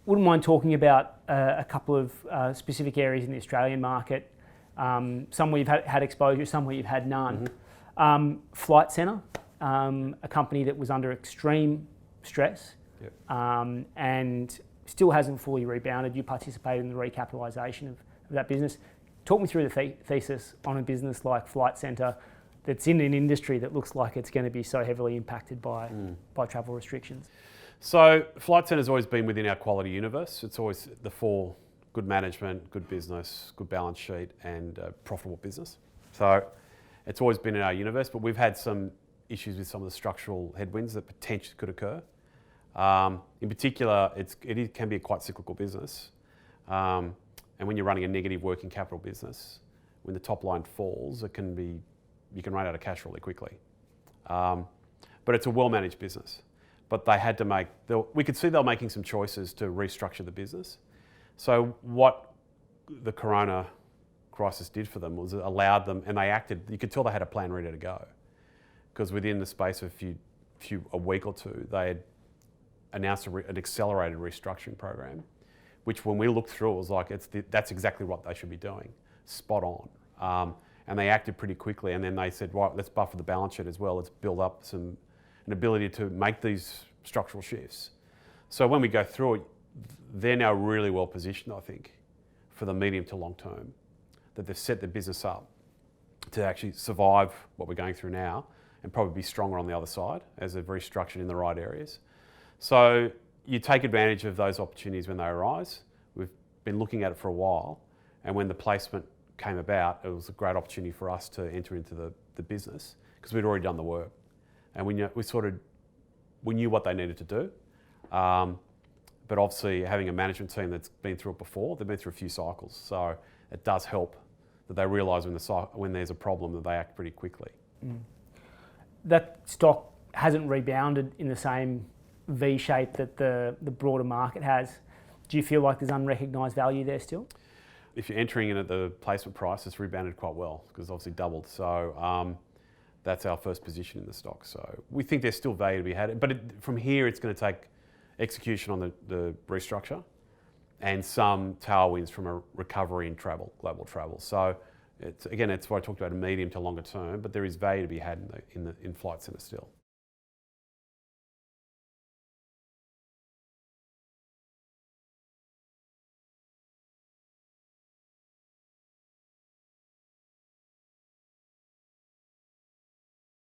wouldn't mind talking about a couple of specific areas in the Australian market. Some where you've had exposure, some where you've had none. Flight Centre, a company that was under extreme stress. Yep. And still hasn't fully rebounded. You participated in the recapitalisation of that business. Talk me through the thesis on a business like Flight Centre that's in an industry that looks like it's going to be so heavily impacted by travel restrictions. So Flight Centre's always been within our quality universe. It's always the four: good management, good business, good balance sheet, and profitable business. So it's always been in our universe, but we've had some issues with some of the structural headwinds that potentially could occur. In particular, it can be a quite cyclical business. And when you're running a negative working capital business, when the top line falls, you can run out of cash really quickly. But it's a well-managed business. But they had to we could see they were making some choices to restructure the business. So what the Corona crisis did for them was it allowed them, and they acted, you could tell they had a plan ready to go. Because within the space of a week or two, they had announced an accelerated restructuring program, which when we looked through, it was like, that's exactly what they should be doing, spot on. And they acted pretty quickly, and then they said, right, let's buffer the balance sheet as well, let's build up an ability to make these structural shifts. So when we go through it, they're now really well positioned, I think, for the medium to long term, that they've set the business up to actually survive what we're going through now and probably be stronger on the other side as they've restructured in the right areas. So you take advantage of those opportunities when they arise. We've been looking at it for a while, and when the placement came about, it was a great opportunity for us to enter into the business because we'd already done the work. And we knew what they needed to do. But obviously having a management team that's been through it before, they've been through a few cycles. So it does help that they realise when there's a problem that they act pretty quickly. That stock hasn't rebounded in the same V shape that the broader market has. Do you feel like there's unrecognised value there still? If you're entering in at the placement price, it's rebounded quite well because it's obviously doubled. So that's our first position in the stock. So we think there's still value to be had. But from here, it's going to take execution on the restructure and some tailwinds from a recovery in travel, global travel. So it's what I talked about, a medium to longer term, but there is value to be had in Flight Centre still.